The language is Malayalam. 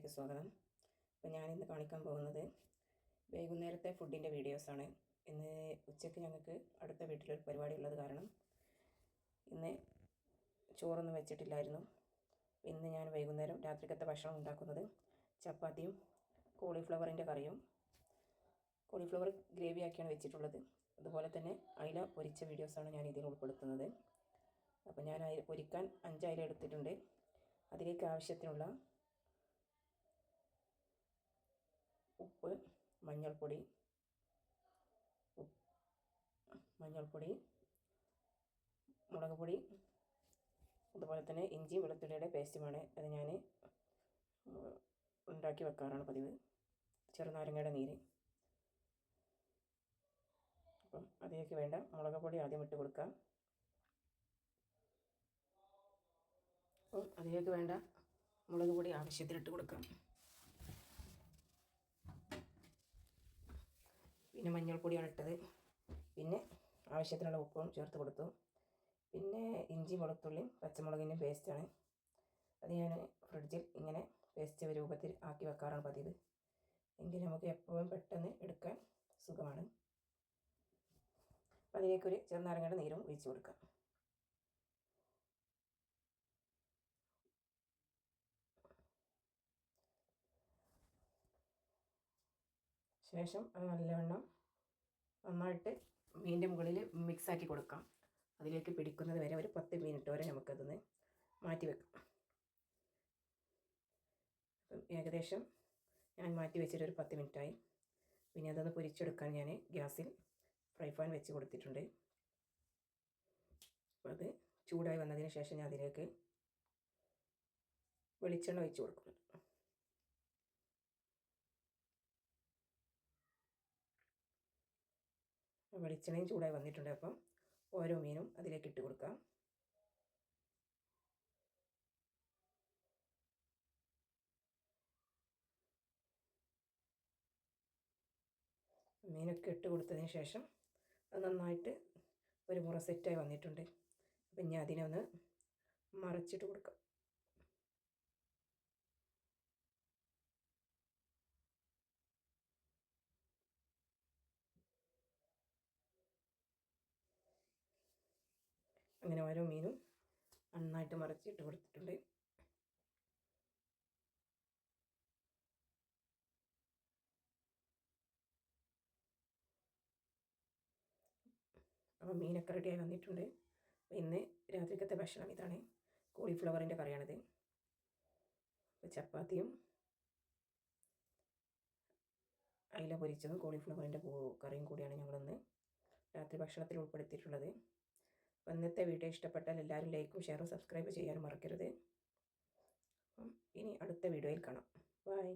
ചാനലിലേക്ക് സ്വാഗതം. അപ്പോൾ ഞാനിന്ന് കാണിക്കാൻ പോകുന്നത് വൈകുന്നേരത്തെ ഫുഡിൻ്റെ വീഡിയോസാണ്. ഇന്ന് ഉച്ചയ്ക്ക് ഞങ്ങൾക്ക് അടുത്ത വീട്ടിലൊരു പരിപാടി ഉള്ളത് കാരണം ഇന്ന് ചോറൊന്നും വെച്ചിട്ടില്ലായിരുന്നു. ഇന്ന് ഞാൻ വൈകുന്നേരം രാത്രിക്കത്തെ ഭക്ഷണം ഉണ്ടാക്കുന്നത് ചപ്പാത്തിയും കോളിഫ്ലവറിൻ്റെ കറിയും കോളിഫ്ലവർ ഗ്രേവിയാക്കിയാണ് വെച്ചിട്ടുള്ളത്. അതുപോലെ തന്നെ അയില പൊരിച്ച വീഡിയോസാണ് ഞാൻ ഇതിൽ ഉൾപ്പെടുത്തുന്നത്. അപ്പോൾ ഞാൻ പൊരിക്കാൻ 5 അയില എടുത്തിട്ടുണ്ട്. അതിലേക്ക് ആവശ്യത്തിനുള്ള ഉപ്പ്, മഞ്ഞൾപ്പൊടി, മുളക് പൊടി, അതുപോലെ തന്നെ ഇഞ്ചി വെളുത്തുള്ളിയുടെ പേസ്റ്റുമാണ്. അത് ഞാൻ ഉണ്ടാക്കി വെക്കാറാണ് പതിവ്. ചെറുനാരങ്ങയുടെ നീര്. അപ്പം അതിലേക്ക് വേണ്ട മുളക് പൊടി ആദ്യം ഇട്ട് കൊടുക്കാം. അപ്പം അതിലേക്ക് വേണ്ട മുളക് പൊടി ആവശ്യത്തിനിട്ട് കൊടുക്കാം. പിന്നെ മഞ്ഞൾപ്പൊടിയാണ് ഇട്ടത്. പിന്നെ ആവശ്യത്തിനുള്ള ഉപ്പും ചേർത്ത് കൊടുത്തു. പിന്നെ ഇഞ്ചി വെളുത്തുള്ളിയും പച്ചമുളകിൻ്റെയും പേസ്റ്റാണ്. അത് ഞാൻ ഫ്രിഡ്ജിൽ ഇങ്ങനെ പേസ്റ്റ് രൂപത്തിൽ ആക്കി വെക്കാറാണ് പതിവ്. എങ്കിൽ നമുക്ക് എപ്പോഴും പെട്ടെന്ന് എടുക്കാൻ സുഖമാണ്. അപ്പം അതിലേക്കൊരു ചെറുനാരങ്ങയുടെ നീരും ഒഴിച്ച് കൊടുക്കാം. ശേഷം അത് നല്ലവണ്ണം നന്നായിട്ട് മീനിൻ്റെ മുകളിൽ മിക്സാക്കി കൊടുക്കാം. അതിലേക്ക് പിടിക്കുന്നത് വരെ ഒരു 10 മിനിറ്റ് വരെ നമുക്കതൊന്ന് മാറ്റി വെക്കാം. അപ്പം ഏകദേശം ഞാൻ മാറ്റി വെച്ചിട്ട് ഒരു 10 മിനിറ്റായി. പിന്നെ അതൊന്ന് പൊരിച്ചെടുക്കാൻ ഞാൻ ഗ്യാസിൽ ഫ്രൈ പാൻ വെച്ച് കൊടുത്തിട്ടുണ്ട്. അപ്പോൾ അത് ചൂടായി വന്നതിന് ശേഷം ഞാൻ അതിലേക്ക് വെളിച്ചെണ്ണ ഒഴിച്ച് കൊടുക്കുന്നുണ്ട്. വെളിച്ചെണ്ണയും ചൂടായി വന്നിട്ടുണ്ട്. അപ്പം ഓരോ മീനും അതിലേക്ക് ഇട്ട് കൊടുക്കാം. മീനൊക്കെ ഇട്ട് കൊടുത്തതിന് ശേഷം അത് നന്നായിട്ട് ഒരു മുറ സെറ്റായി വന്നിട്ടുണ്ട്. അപ്പം ഇനി അതിനെ ഒന്ന് മറിച്ചിട്ട് കൊടുക്കാം. അങ്ങനെ ഓരോ മീനും നന്നായിട്ട് മറിച്ചിട്ട് കൊടുത്തിട്ടുണ്ട്. അപ്പോൾ മീനൊക്കെ റെഡിയായി വന്നിട്ടുണ്ട്. ഇന്ന് രാത്രിക്കത്തെ ഭക്ഷണം ഇതാണ്. കോളിഫ്ലവറിൻ്റെ കറിയാണിത്. അപ്പോൾ ചപ്പാത്തിയും അയില പൊരിച്ചതും കോളിഫ്ലവറിൻ്റെ കറിയും കൂടിയാണ് ഞങ്ങളിന്ന് രാത്രി ഭക്ഷണത്തിൽ ഉൾപ്പെടുത്തിയിട്ടുള്ളത്. അപ്പോൾ ഇന്നത്തെ വീഡിയോ ഇഷ്ടപ്പെട്ടാൽ എല്ലാവരും ലൈക്കും ഷെയറും സബ്സ്ക്രൈബ് ചെയ്യാനും മറക്കരുത്. അപ്പം ഇനി അടുത്ത വീഡിയോയിൽ കാണാം. ബൈ.